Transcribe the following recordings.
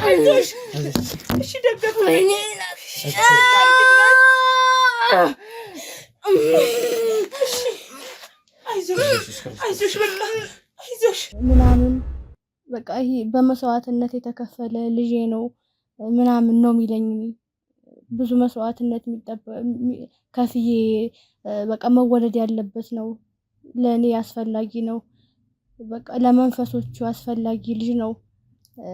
አይዞሽ እሺ ደግፈኝ አይዞሽ በቃ አይዞሽ ምናምን በቃ ይሄ በመስዋዕትነት የተከፈለ ልጄ ነው ምናምን ነው የሚለኝ። ብዙ መስዋዕትነት ከፍዬ በቃ መወለድ ያለበት ነው። ለኔ አስፈላጊ ነው። በቃ ለመንፈሶቹ አስፈላጊ ልጅ ነው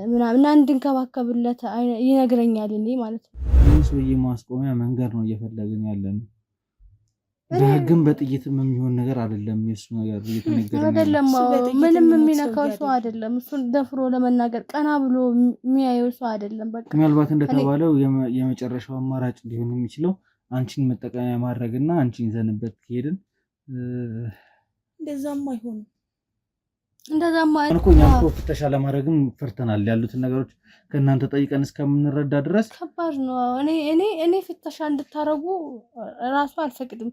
ምናምን እንድንከባከብለት ይነግረኛል እኔ ማለት ነው። ሰውዬ ማስቆሚያ መንገድ ነው እየፈለግን ያለን። ግን በጥይትም የሚሆን ነገር አይደለም። የሱ ነገር አይደለም ምንም የሚነካው ሰው አይደለም። እሱን ደፍሮ ለመናገር ቀና ብሎ የሚያየው ሰው አይደለም። በቃ ምናልባት እንደተባለው የመጨረሻው አማራጭ ሊሆን የሚችለው አንቺን መጠቀሚያ ማድረግና አንቺን ዘንበት ከሄድን እንደዛማ አይሆንም። እንደዛማ እኛም እኮ ፍተሻ ለማድረግም ፈርተናል። ያሉትን ነገሮች ከእናንተ ጠይቀን እስከምንረዳ ድረስ ከባድ ነው። እኔ ፍተሻ እንድታረጉ ራሱ አልፈቅድም።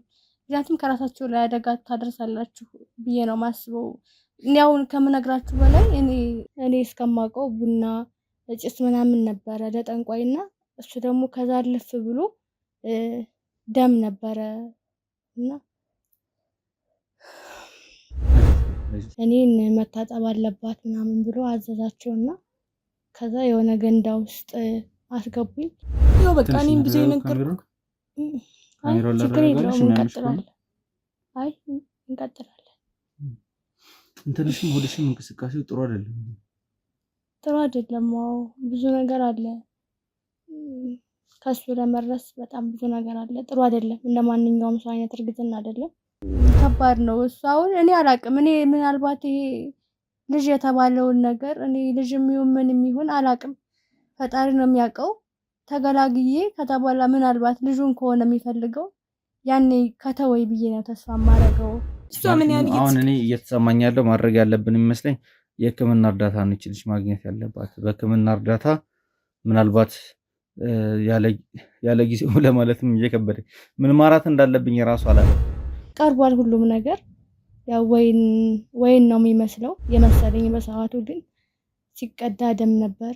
ምክንያቱም ከራሳችሁ ላይ አደጋ ታደርሳላችሁ ብዬ ነው ማስበው። ያውን ከምነግራችሁ በላይ እኔ እስከማውቀው ቡና ጭስ ምናምን ነበረ ለጠንቋይና እሱ ደግሞ ከዛ አለፍ ብሎ ደም ነበረ እና እኔን መታጠብ አለባት ምናምን ብሎ አዘዛቸውና ከዛ የሆነ ገንዳ ውስጥ አስገቡኝ። ያው በቃ እኔም ብዙ ነገርኩ። ችግር የለውም እንቀጥላለን። አይ እንቀጥላለን። እንትንሽም ሆድሽም እንቅስቃሴው ጥሩ አይደለም። አዎ ብዙ ነገር አለ። ከሱ ለመድረስ በጣም ብዙ ነገር አለ። ጥሩ አይደለም። እንደማንኛውም ሰው አይነት እርግዝና አይደለም። ከባድ ነው። እሱ አሁን እኔ አላቅም። እኔ ምናልባት ይሄ ልጅ የተባለውን ነገር እኔ ልጅ የሚሆን ምን የሚሆን አላቅም። ፈጣሪ ነው የሚያውቀው። ተገላግዬ ከተባላ ምናልባት ልጁን ከሆነ የሚፈልገው ያኔ ከተወይ ብዬ ነው ተስፋ ማረገው። እሷ ምን ያህል አሁን እኔ እየተሰማኝ ያለው ማድረግ ያለብን የሚመስለኝ የሕክምና እርዳታ ነው ልጅ ማግኘት ያለባት። በሕክምና እርዳታ ምናልባት ያለ ጊዜው ለማለትም እየከበደኝ ምን ማራት እንዳለብኝ የራሱ አላለም። ቀርቧል ሁሉም ነገር። ያው ወይን ነው የሚመስለው የመሰለኝ በሰዓቱ ግን ሲቀዳ ደም ነበር።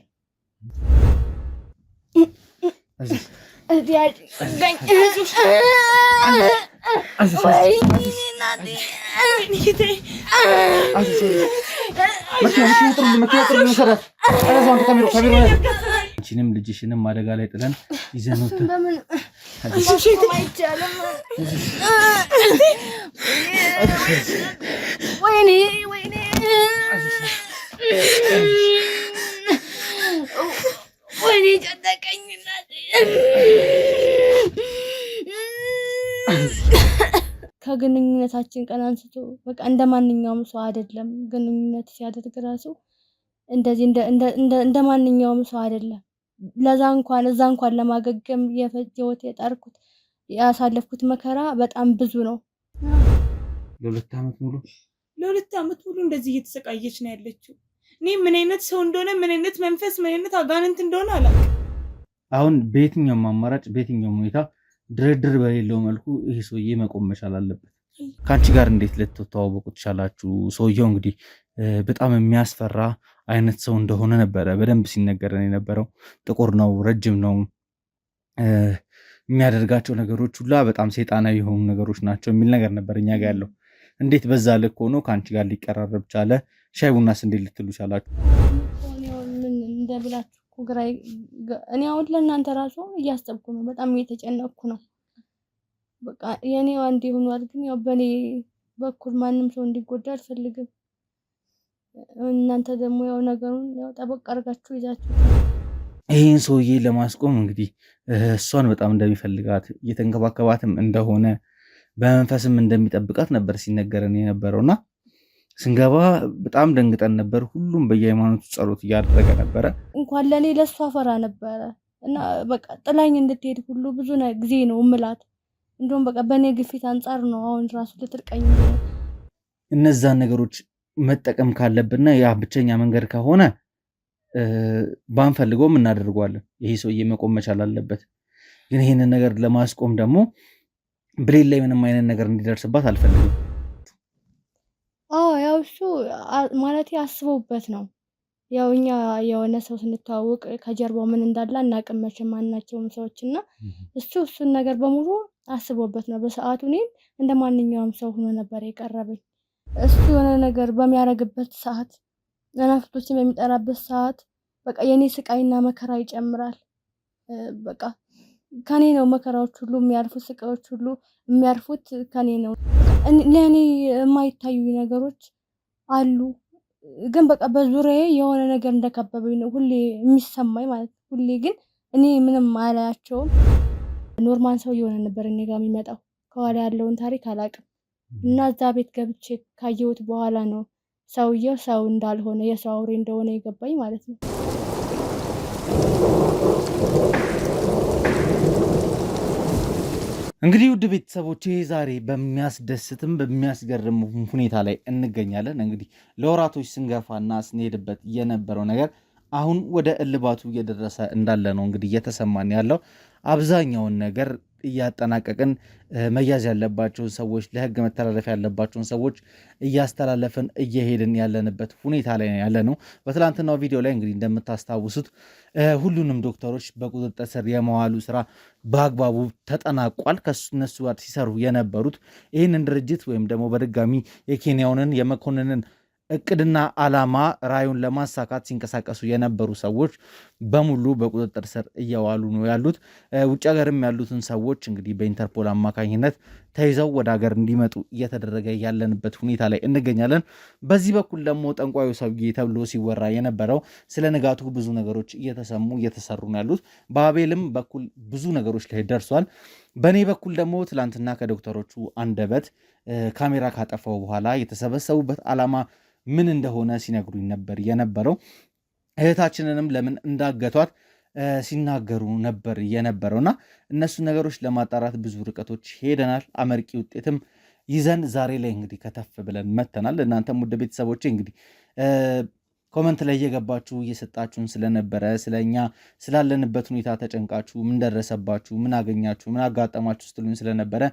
አንቺንም ልጅሽንም አደጋ ላይ ጥለን ይዘን ወይኔ ጨነቀኝ እናቴ። ከግንኙነታችን ቀን አንስቶ በቃ እንደማንኛውም ሰው አይደለም። ግንኙነት ሲያደርግ ራሱ እንደዚህ እንደማንኛውም ሰው አይደለም። እዛ እንኳን ለማገገም የፈጀሁት የጣርኩት ያሳለፍኩት መከራ በጣም ብዙ ነው። ለሁለት ዓመት ሙሉ እንደዚህ እየተሰቃየች ነው ያለችው። እኔ ምን አይነት ሰው እንደሆነ ምን አይነት መንፈስ ምን አይነት አጋንንት እንደሆነ አላውቅም። አሁን በየትኛውም አማራጭ በየትኛውም ሁኔታ ድርድር በሌለው መልኩ ይሄ ሰውዬ መቆም መቻል አለበት። ከአንቺ ጋር እንዴት ልትተዋወቁ ትችላላችሁ? ሰውየው እንግዲህ በጣም የሚያስፈራ አይነት ሰው እንደሆነ ነበረ በደንብ ሲነገረን የነበረው። ጥቁር ነው፣ ረጅም ነው፣ የሚያደርጋቸው ነገሮች ሁላ በጣም ሰይጣናዊ የሆኑ ነገሮች ናቸው የሚል ነገር ነበር እኛ ጋር ያለው። እንዴት በዛ ልክ ሆኖ ከአንቺ ጋር ሊቀራረብ ቻለ? ሻይ ቡናስ እንዴት ልትሉ ቻላችሁ? እንደብላችሁ ግራ እኔ አሁን ለእናንተ ራሱ እያሰብኩ ነው። በጣም እየተጨነቅኩ ነው። በቃ የኔው አንድ ሆኗል፣ ግን ያው በኔ በኩል ማንም ሰው እንዲጎዳ አልፈልግም። እናንተ ደግሞ ያው ነገሩን ያው ጠበቅ አድርጋችሁ ይዛችሁ ይሄን ሰውዬ ለማስቆም እንግዲህ እሷን በጣም እንደሚፈልጋት እየተንከባከባትም እንደሆነ በመንፈስም እንደሚጠብቃት ነበር ሲነገረን የነበረውና ስንገባ በጣም ደንግጠን ነበር። ሁሉም በየሃይማኖቱ ጸሎት እያደረገ ነበረ። እንኳን ለኔ ለሷ ፈራ ነበረ እና በቃ ጥላኝ እንድትሄድ ሁሉ ብዙ ጊዜ ነው እምላት። እንደውም በቃ በኔ ግፊት አንጻር ነው አሁን ራሱ ልትርቀኝ። እነዛን ነገሮች መጠቀም ካለብንና ያ ብቸኛ መንገድ ከሆነ ባንፈልገውም እናደርገዋለን። ይሄ ሰውዬ መቆም መቻል አለበት። ግን ይሄንን ነገር ለማስቆም ደግሞ ብሌን ላይ ምንም አይነት ነገር እንዲደርስባት አልፈልግም። ያው እሱ ማለት አስበውበት ነው ያው እኛ የሆነ ሰው ስንተዋወቅ ከጀርባው ምን እንዳለ አናውቅም መቼም ማናቸውም ሰዎች እና እሱን ነገር በሙሉ አስቦበት ነው። በሰዓቱ እኔን እንደ ማንኛውም ሰው ሆኖ ነበር የቀረበኝ። እሱ የሆነ ነገር በሚያደርግበት ሰዓት፣ መናፍስቶችን በሚጠራበት ሰዓት በቃ የኔ ስቃይና መከራ ይጨምራል። በቃ ከኔ ነው መከራዎች ሁሉ የሚያልፉት፣ ስቃዮች ሁሉ የሚያርፉት ከኔ ነው። ለእኔ የማይታዩ ነገሮች አሉ ግን በቃ በዙሪያዬ የሆነ ነገር እንደከበበኝ ነው ሁሌ የሚሰማኝ ማለት ነው። ሁሌ ግን እኔ ምንም አላያቸውም። ኖርማል ሰው የሆነ ነበር እኔ ጋር የሚመጣው፣ ከኋላ ያለውን ታሪክ አላውቅም። እና እዛ ቤት ገብቼ ካየሁት በኋላ ነው ሰውየው ሰው እንዳልሆነ የሰው አውሬ እንደሆነ የገባኝ ማለት ነው። እንግዲህ ውድ ቤተሰቦቼ ዛሬ በሚያስደስትም በሚያስገርም ሁኔታ ላይ እንገኛለን። እንግዲህ ለወራቶች ስንገፋና ስንሄድበት የነበረው ነገር አሁን ወደ እልባቱ እየደረሰ እንዳለ ነው እንግዲህ እየተሰማን ያለው። አብዛኛውን ነገር እያጠናቀቅን መያዝ ያለባቸውን ሰዎች፣ ለህግ መተላለፍ ያለባቸውን ሰዎች እያስተላለፍን እየሄድን ያለንበት ሁኔታ ላይ ያለ ነው። በትላንትናው ቪዲዮ ላይ እንግዲህ እንደምታስታውሱት ሁሉንም ዶክተሮች በቁጥጥር ስር የመዋሉ ስራ በአግባቡ ተጠናቋል። ከእነሱ ጋር ሲሰሩ የነበሩት ይህንን ድርጅት ወይም ደግሞ በድጋሚ የኬንያውንን የመኮንንን እቅድና ዓላማ ራዩን ለማሳካት ሲንቀሳቀሱ የነበሩ ሰዎች በሙሉ በቁጥጥር ስር እየዋሉ ነው ያሉት። ውጭ ሀገርም ያሉትን ሰዎች እንግዲህ በኢንተርፖል አማካኝነት ተይዘው ወደ ሀገር እንዲመጡ እየተደረገ ያለንበት ሁኔታ ላይ እንገኛለን። በዚህ በኩል ደግሞ ጠንቋዩ ሰውዬ ተብሎ ሲወራ የነበረው ስለ ንጋቱ ብዙ ነገሮች እየተሰሙ እየተሰሩ ነው ያሉት። በአቤልም በኩል ብዙ ነገሮች ላይ ደርሷል። በእኔ በኩል ደግሞ ትላንትና ከዶክተሮቹ አንደበት ካሜራ ካጠፋው በኋላ የተሰበሰቡበት ዓላማ ምን እንደሆነ ሲነግሩኝ ነበር የነበረው። እህታችንንም ለምን እንዳገቷት ሲናገሩ ነበር የነበረውና እነሱ ነገሮች ለማጣራት ብዙ ርቀቶች ሄደናል። አመርቂ ውጤትም ይዘን ዛሬ ላይ እንግዲህ ከተፍ ብለን መተናል። እናንተም ውድ ቤተሰቦቼ እንግዲህ ኮመንት ላይ እየገባችሁ እየሰጣችሁን ስለነበረ ስለኛ ስላለንበት ሁኔታ ተጨንቃችሁ ምን ደረሰባችሁ፣ ምን አገኛችሁ፣ ምን አጋጠማችሁ ስትሉኝ ስለነበረ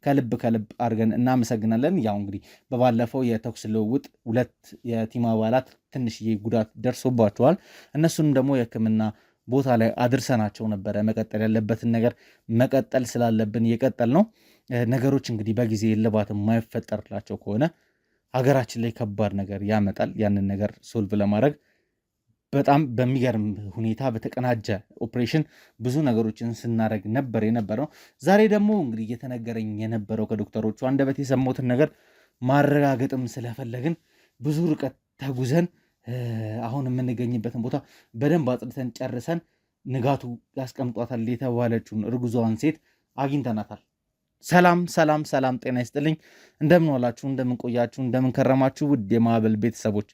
ከልብ አድርገን እናመሰግናለን። ያው እንግዲህ በባለፈው የተኩስ ልውውጥ 2 የቲም አባላት ትንሽዬ ጉዳት ደርሶባቸዋል። እነሱንም ደግሞ የሕክምና ቦታ ላይ አድርሰናቸው ነበረ። መቀጠል ያለበትን ነገር መቀጠል ስላለብን እየቀጠል ነው። ነገሮች እንግዲህ በጊዜ እልባት የማይፈጠርላቸው ከሆነ ሀገራችን ላይ ከባድ ነገር ያመጣል። ያንን ነገር ሶልቭ ለማድረግ በጣም በሚገርም ሁኔታ በተቀናጀ ኦፕሬሽን ብዙ ነገሮችን ስናደርግ ነበር የነበረው። ዛሬ ደግሞ እንግዲህ እየተነገረኝ የነበረው ከዶክተሮቹ አንደበት የሰማሁትን ነገር ማረጋገጥም ስለፈለግን ብዙ ርቀት ተጉዘን አሁን የምንገኝበትን ቦታ በደንብ አጽድተን ጨርሰን ንጋቱ ያስቀምጧታል የተባለችውን እርጉዟን ሴት አግኝተናታል። ሰላም ሰላም ሰላም፣ ጤና ይስጥልኝ። እንደምን ዋላችሁ፣ እንደምን ቆያችሁ፣ እንደምን ከረማችሁ ውድ የማዕበል ቤተሰቦች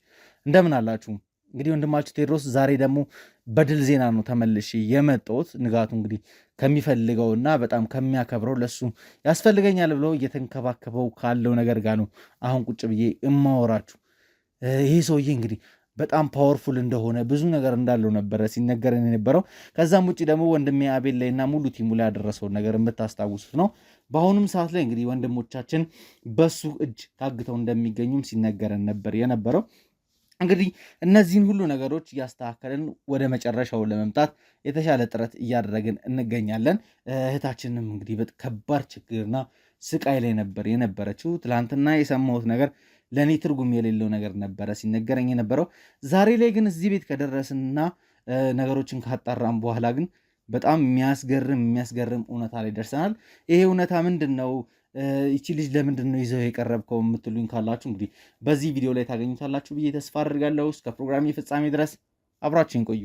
እንደምን አላችሁ? እንግዲህ ወንድማችሁ ቴዎድሮስ ዛሬ ደግሞ በድል ዜና ነው ተመልሼ የመጣሁት። ንጋቱ እንግዲህ ከሚፈልገውና በጣም ከሚያከብረው ለሱ ያስፈልገኛል ብሎ እየተንከባከበው ካለው ነገር ጋር ነው አሁን ቁጭ ብዬ እማወራችሁ። ይሄ ሰውዬ እንግዲህ በጣም ፓወርፉል እንደሆነ ብዙ ነገር እንዳለው ነበረ ሲነገረን የነበረው። ከዛም ውጭ ደግሞ ወንድሜ አቤል ላይና ሙሉ ቲሙ ላይ ያደረሰውን ነገር የምታስታውሱት ነው። በአሁኑም ሰዓት ላይ እንግዲህ ወንድሞቻችን በሱ እጅ ታግተው እንደሚገኙም ሲነገረን ነበር የነበረው። እንግዲህ እነዚህን ሁሉ ነገሮች እያስተካከልን ወደ መጨረሻው ለመምጣት የተሻለ ጥረት እያደረግን እንገኛለን። እህታችንም እንግዲህ ከባድ ችግርና ስቃይ ላይ ነበር የነበረችው። ትላንትና የሰማሁት ነገር ለእኔ ትርጉም የሌለው ነገር ነበረ ሲነገረኝ የነበረው። ዛሬ ላይ ግን እዚህ ቤት ከደረስንና ነገሮችን ካጣራም በኋላ ግን በጣም የሚያስገርም እውነታ ላይ ደርሰናል። ይሄ እውነታ ምንድን ነው? ይቺ ልጅ ለምንድን ነው ይዘው የቀረብከው የምትሉኝ ካላችሁ እንግዲህ በዚህ ቪዲዮ ላይ ታገኙታላችሁ ብዬ ተስፋ አድርጋለሁ። እስከ ፕሮግራሜ ፍጻሜ ድረስ አብራችሁን ቆዩ።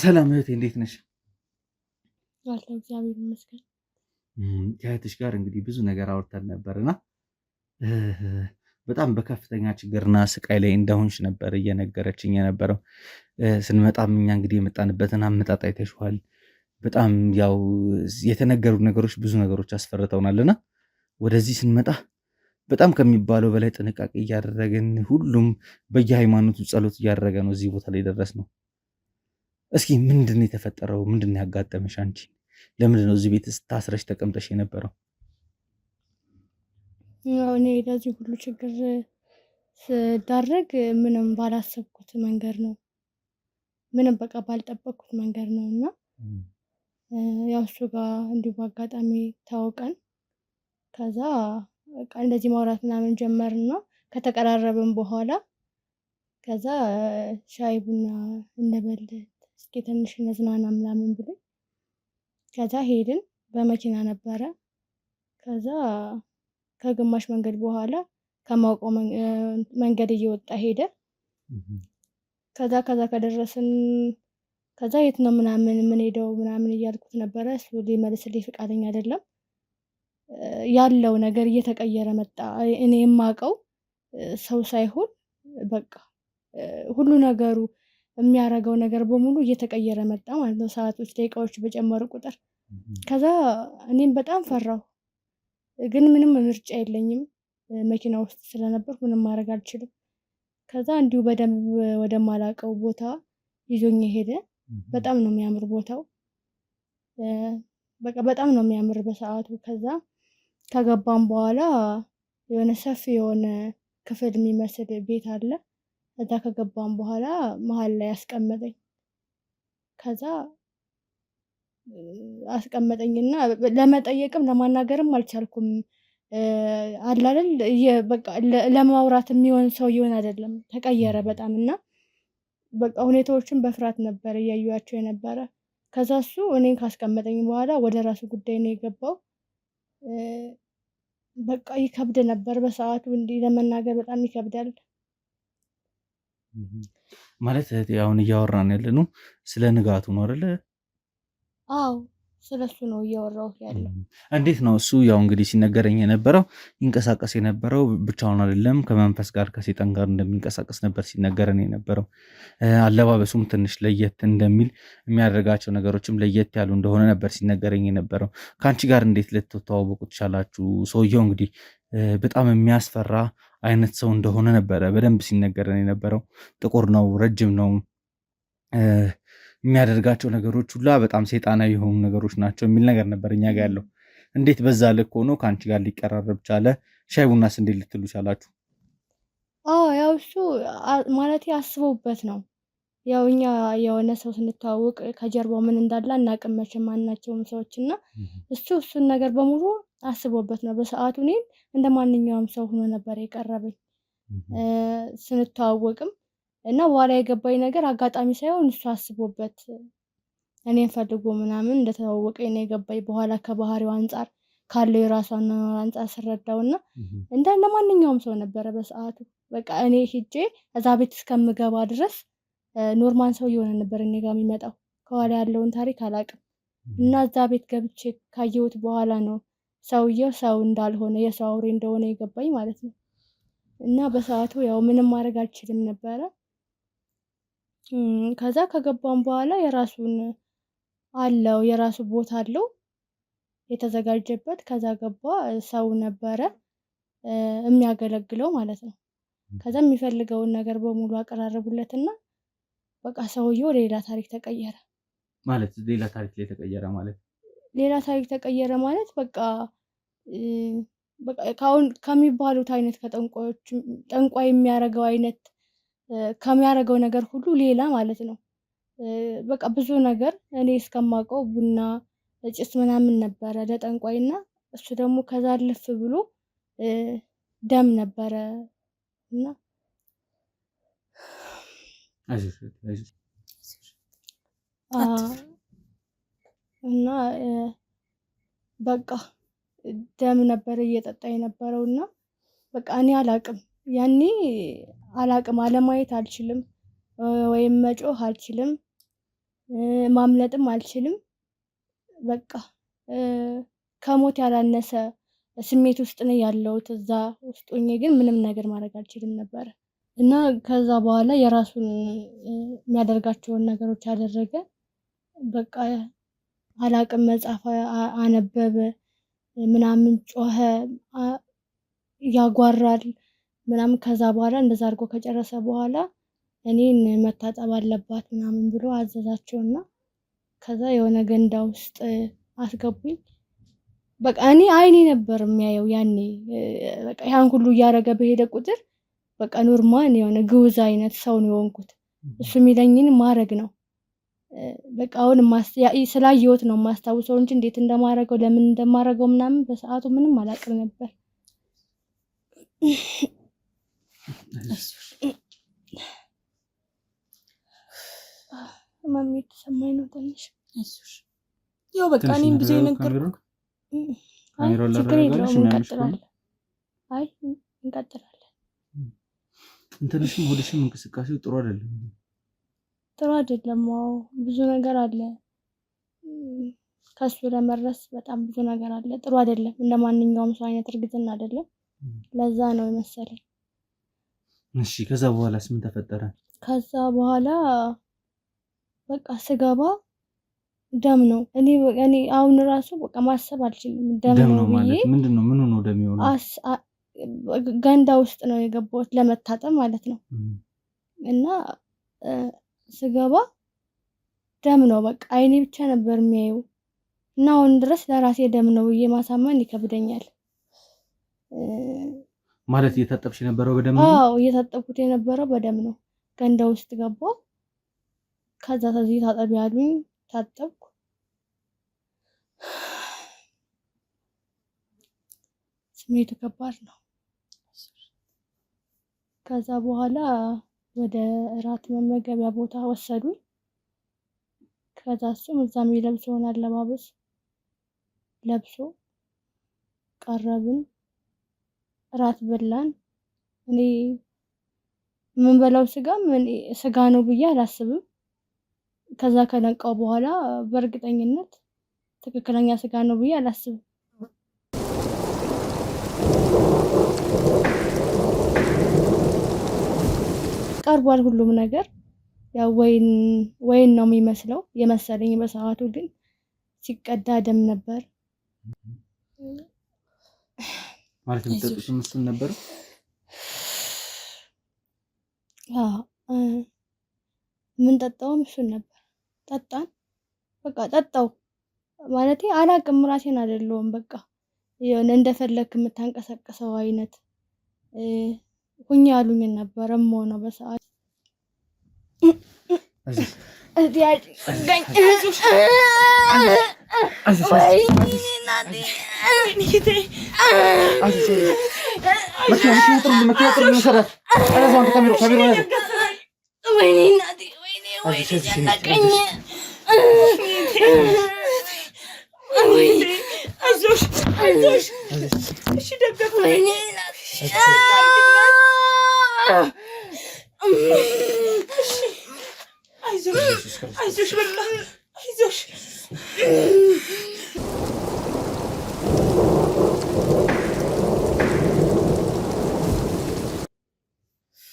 ሰላም እህቴ፣ እንዴት ነሽ? ያለው እግዚአብሔር ይመስገን። ከእህትሽ ጋር እንግዲህ ብዙ ነገር አውርተን ነበርና በጣም በከፍተኛ ችግርና ስቃይ ላይ እንደሆንሽ ነበር እየነገረችኝ የነበረው። ስንመጣም እኛ እንግዲህ የመጣንበትን አመጣጥ አይተሽዋል። በጣም ያው የተነገሩ ነገሮች ብዙ ነገሮች አስፈርተውናልና ወደዚህ ስንመጣ በጣም ከሚባለው በላይ ጥንቃቄ እያደረግን ሁሉም በየሃይማኖቱ ጸሎት እያደረገ ነው እዚህ ቦታ ላይ ደረስ ነው። እስኪ ምንድን ነው የተፈጠረው? ምንድን ነው ያጋጠመሽ? አንቺ ለምንድን ነው እዚህ ቤት ታስረሽ ተቀምጠሽ የነበረው? እኔ ለዚህ ሁሉ ችግር ስዳረግ ምንም ባላሰብኩት መንገድ ነው፣ ምንም በቃ ባልጠበቅኩት መንገድ ነው እና ያው እሱ ጋር እንዲሁ በአጋጣሚ ታውቀን ከዛ በቃ እንደዚህ ማውራት ምናምን ጀመርና ከተቀራረብን በኋላ ከዛ ሻይ ቡና እንበል እስኪ ትንሽ እንዝናና ምናምን ብሎኝ ከዛ ሄድን። በመኪና ነበረ። ከዛ ከግማሽ መንገድ በኋላ ከማውቀው መንገድ እየወጣ ሄደ። ከዛ ከደረስን ከዛ የት ነው ምናምን የምንሄደው ምናምን እያልኩት ነበረ። እሱ ሊመልስልኝ ፈቃደኛ አይደለም። ያለው ነገር እየተቀየረ መጣ። እኔ የማውቀው ሰው ሳይሆን በቃ ሁሉ ነገሩ የሚያደርገው ነገር በሙሉ እየተቀየረ መጣ ማለት ነው። ሰዓቶች፣ ደቂቃዎች በጨመሩ ቁጥር ከዛ እኔም በጣም ፈራሁ። ግን ምንም ምርጫ የለኝም። መኪና ውስጥ ስለነበር ምንም ማድረግ አልችልም። ከዛ እንዲሁ በደንብ ወደማላውቀው ቦታ ይዞኝ ሄደ። በጣም ነው የሚያምር ቦታው። በቃ በጣም ነው የሚያምር በሰዓቱ። ከዛ ከገባን በኋላ የሆነ ሰፊ የሆነ ክፍል የሚመስል ቤት አለ። ከዛ ከገባን በኋላ መሀል ላይ አስቀመጠኝ። ከዛ አስቀመጠኝና ለመጠየቅም ለማናገርም አልቻልኩም። አለ አይደል በቃ ለማውራት የሚሆን ሰው ይሆን አይደለም። ተቀየረ በጣም እና በቃ ሁኔታዎችን በፍርሃት ነበር እያዩዋቸው የነበረ። ከዛ እሱ እኔን ካስቀመጠኝ በኋላ ወደ ራሱ ጉዳይ ነው የገባው። በቃ ይከብድ ነበር በሰዓቱ፣ እንዲህ ለመናገር በጣም ይከብዳል። ማለት አሁን እያወራን ያለነው ስለ ንጋቱ ነው አይደለ? አዎ ስለሱ ነው እያወራሁት ያለው። እንዴት ነው እሱ? ያው እንግዲህ ሲነገረኝ የነበረው ይንቀሳቀስ የነበረው ብቻውን አይደለም፣ ከመንፈስ ጋር ከሴጣን ጋር እንደሚንቀሳቀስ ነበር ሲነገረን የነበረው። አለባበሱም ትንሽ ለየት እንደሚል፣ የሚያደርጋቸው ነገሮችም ለየት ያሉ እንደሆነ ነበር ሲነገረኝ የነበረው። ከአንቺ ጋር እንዴት ልትተዋወቁ ትቻላችሁ? ሰውየው እንግዲህ በጣም የሚያስፈራ አይነት ሰው እንደሆነ ነበረ በደንብ ሲነገረን የነበረው። ጥቁር ነው፣ ረጅም ነው፣ የሚያደርጋቸው ነገሮች ሁላ በጣም ሰይጣናዊ የሆኑ ነገሮች ናቸው የሚል ነገር ነበር እኛ ጋር ያለው። እንዴት በዛ ልክ ሆኖ ከአንቺ ጋር ሊቀራረብ ቻለ? ሻይ ቡናስ እንዴት ልትሉ ቻላችሁ? ያው እሱ ማለት አስበውበት ነው። ያው እኛ የሆነ ሰው ስንተዋወቅ ከጀርባው ምን እንዳለ አናውቅም መቼም ማናቸውም ሰዎች እና እሱን ነገር በሙሉ አስቦበት ነው። በሰዓቱ እኔን እንደ ማንኛውም ሰው ሆኖ ነበር የቀረበኝ ስንተዋወቅም እና በኋላ የገባኝ ነገር አጋጣሚ ሳይሆን እሱ አስቦበት እኔን ፈልጎ ምናምን እንደተዋወቀኝ ነው የገባኝ። በኋላ ከባህሪው አንጻር ካለው የራሷን አንጻር ስረዳውና እንደ ማንኛውም ሰው ነበረ በሰዓቱ። በቃ እኔ ሂጄ እዛ ቤት እስከምገባ ድረስ ኖርማል ሰው እየሆነ ነበር እኔ ጋር የሚመጣው። ከኋላ ያለውን ታሪክ አላውቅም እና እዛ ቤት ገብቼ ካየሁት በኋላ ነው ሰውየው ሰው እንዳልሆነ የሰው አውሬ እንደሆነ የገባኝ ማለት ነው። እና በሰዓቱ ያው ምንም ማድረግ አልችልም ነበረ። ከዛ ከገባን በኋላ የራሱ ቦታ አለው የተዘጋጀበት። ከዛ ገባ፣ ሰው ነበረ የሚያገለግለው ማለት ነው። ከዛ የሚፈልገውን ነገር በሙሉ አቀራረቡለትና በቃ ሰውየው ሌላ ታሪክ ተቀየረ ማለት። ሌላ ታሪክ ላይ ተቀየረ ማለት ሌላ ታሪክ ተቀየረ ማለት በቃ ካሁን ከሚባሉት አይነት ከጠንቋዮች ጠንቋይ የሚያደርገው አይነት ከሚያደርገው ነገር ሁሉ ሌላ ማለት ነው። በቃ ብዙ ነገር እኔ እስከማውቀው ቡና ጭስ ምናምን ነበረ ለጠንቋይና እሱ ደግሞ ከዛ ልፍ ብሎ ደም ነበረ እና እና በቃ ደም ነበር እየጠጣ የነበረውና በቃ እኔ አላቅም፣ ያኔ አላቅም፣ አለማየት አልችልም ወይም መጮህ አልችልም፣ ማምለጥም አልችልም። በቃ ከሞት ያላነሰ ስሜት ውስጥ ነው ያለሁት። እዛ ውስጥ ሆኜ ግን ምንም ነገር ማድረግ አልችልም ነበር እና ከዛ በኋላ የራሱን የሚያደርጋቸውን ነገሮች አደረገ። በቃ አላቅም፣ መጽሐፍ አነበበ ምናምን፣ ጮኸ፣ ያጓራል ምናምን። ከዛ በኋላ እንደዛ አድርጎ ከጨረሰ በኋላ እኔን መታጠብ አለባት ምናምን ብሎ አዘዛቸውና ከዛ የሆነ ገንዳ ውስጥ አስገቡኝ። በቃ እኔ አይኔ ነበር የሚያየው ያኔ በቃ ያን ሁሉ እያደረገ በሄደ ቁጥር በቃ ኖርማል የሆነ ግውዝ አይነት ሰው ነው የሆንኩት። እሱ የሚለኝን ማድረግ ነው በቃ አሁን ስላየሁት ነው የማስታውሰው እንጂ እንዴት እንደማደርገው ለምን እንደማደርገው ምናምን በሰዓቱ ምንም አላውቅም ነበር። ማሚ ተሰማኝ ነው ትንሽ አይዞሽ። ያው በቃ እኔም ብዙ ነገር ችግር የለውም እንቀጥላለን። አይ እንቀጥላለን። እንትንሽም ሆድሽም እንቅስቃሴው ጥሩ አይደለም። አዎ ብዙ ነገር አለ ከሱ ለመድረስ በጣም ብዙ ነገር አለ። ጥሩ አይደለም። እንደማንኛውም ሰው አይነት እርግዝና አይደለም። ለዛ ነው መሰለኝ። እሺ ከዛ በኋላስ ምን ተፈጠረ? ከዛ በኋላ በቃ ስገባ ደም ነው። እኔ አሁን ራሱ በቃ ማሰብ አልችልም። ደም ነው ማለት ምንድነው? ምን ነው ደም ይሆናል? ገንዳ ውስጥ ነው የገባሁት ለመታጠብ ማለት ነው። እና ስገባ ደም ነው በቃ አይኔ ብቻ ነበር የሚያየው። እና አሁን ድረስ ለራሴ ደም ነው ብዬ ማሳመን ይከብደኛል። ማለት እየታጠብሽ የነበረው በደም ነው? አዎ እየታጠብኩት የነበረው በደም ነው። ገንዳ ውስጥ ገባሁ። ከዛ ተዚህ ታጠቢ ያሉኝ ታጠብኩ። ስሜቱ ከባድ ነው። ከዛ በኋላ ወደ እራት መመገቢያ ቦታ ወሰዱኝ። ከዛ እሱም እዛ የሚለብሰውን አለባበስ ለብሶ ቀረብን። እራት በላን። እኔ የምንበላው ስጋ ነው ብዬ አላስብም። ከዛ ከነቃው በኋላ በእርግጠኝነት ትክክለኛ ስጋ ነው ብዬ አላስብም። ቀርቧል ሁሉም ነገር። ያው ወይን ነው የሚመስለው የመሰለኝ በሰዓቱ፣ ግን ሲቀዳ ደም ነበር። ማለት የምትጠጡት እሱን ነበር? የምንጠጣውም እሱን ነበር። ጠጣን። በቃ ጠጣው ማለቴ አላቅም፣ ራሴን አይደለሁም። በቃ የሆነ እንደፈለክ የምታንቀሳቀሰው አይነት ሁኛ ያሉኝ ነበር የምሆነው በሰዓት።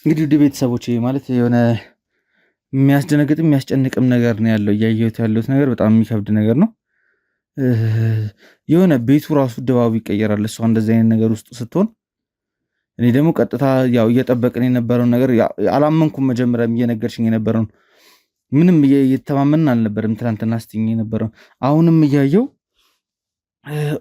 እንግዲህ ውድ ቤተሰቦች ማለት የሆነ የሚያስደነግጥም የሚያስጨንቅም ነገር ነው ያለው። እያየሁት ያለሁት ነገር በጣም የሚከብድ ነገር ነው። የሆነ ቤቱ ራሱ ድባቡ ይቀየራል እሷ እንደዚህ አይነት ነገር ውስጥ ስትሆን። እኔ ደግሞ ቀጥታ ያው እየጠበቅን የነበረውን ነገር አላመንኩም። መጀመሪያም እየነገርሽኝ የነበረውን ምንም እየተማመንን አልነበረም። ትናንትና ስትይኝ የነበረው አሁንም እያየው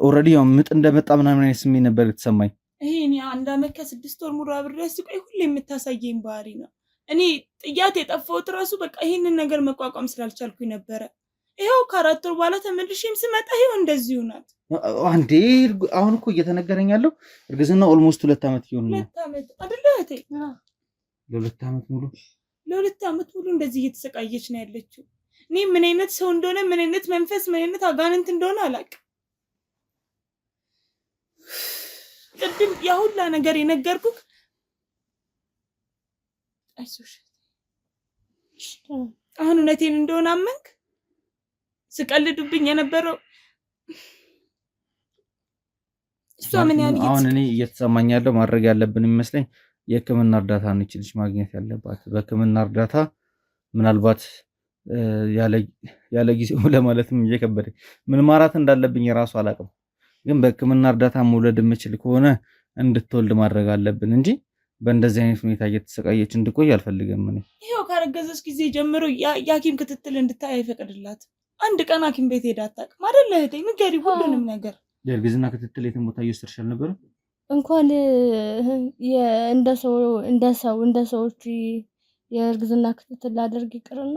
ኦልሬዲ ያው ምጥ እንደመጣ ምናምን አይነት ስሜት ነበር የተሰማኝ። ይሄ እኔ 1 ዓመት ከ6 ወር ሙሉ አብሬያት ስቆይ ሁሌ የምታሳየኝ ባህሪ ነው። እኔ ጥያት የጠፋሁት ራሱ በቃ ይሄንን ነገር መቋቋም ስላልቻልኩኝ ነበረ። ይሄው ከ4 ወር በኋላ ተመልሼም ስመጣ ይሄው እንደዚሁ ናት። አንዴ አሁን እኮ እየተነገረኝ ያለው እርግዝና ኦልሞስት 2 ዓመት ይሆናል። 2 ዓመት አይደለ እህቴ? ለ2 ዓመት ሙሉ ለ2 ዓመት ሙሉ እንደዚህ እየተሰቃየች ነው ያለችው። እኔ ምን አይነት ሰው እንደሆነ ምን አይነት መንፈስ ምን አይነት አጋንንት እንደሆነ አላውቅም። ቅድም ያ ሁላ ነገር የነገርኩህ አይዞሽ አሁን እውነቴን እንደሆነ አመንክ? ስቀልዱብኝ የነበረው እሷ ምን ያህል አሁን እኔ እየተሰማኝ ያለው ማድረግ ያለብን የሚመስለኝ የሕክምና እርዳታ ነው ልጅ ማግኘት ያለባት። በሕክምና እርዳታ ምናልባት ያለ ጊዜው ለማለትም እየከበደኝ ምን ማራት እንዳለብኝ የራሱ አላውቅም። ግን በሕክምና እርዳታ መውለድ የምችል ከሆነ እንድትወልድ ማድረግ አለብን እንጂ በእንደዚህ አይነት ሁኔታ እየተሰቃየች እንድቆይ አልፈልግም። እኔ ይሄው ካረገዘች ጊዜ ጀምሮ የሐኪም ክትትል እንድታይ አይፈቅድላት። አንድ ቀን ሐኪም ቤት ሄዳ አታውቅም አይደል እህቴ? ንገሪ ሁሉንም ነገር። የእርግዝና ክትትል የትም ቦታ እየወሰድሽ አልነበረም? እንኳን እንደ ሰዎች የእርግዝና ክትትል ላደርግ ይቅርና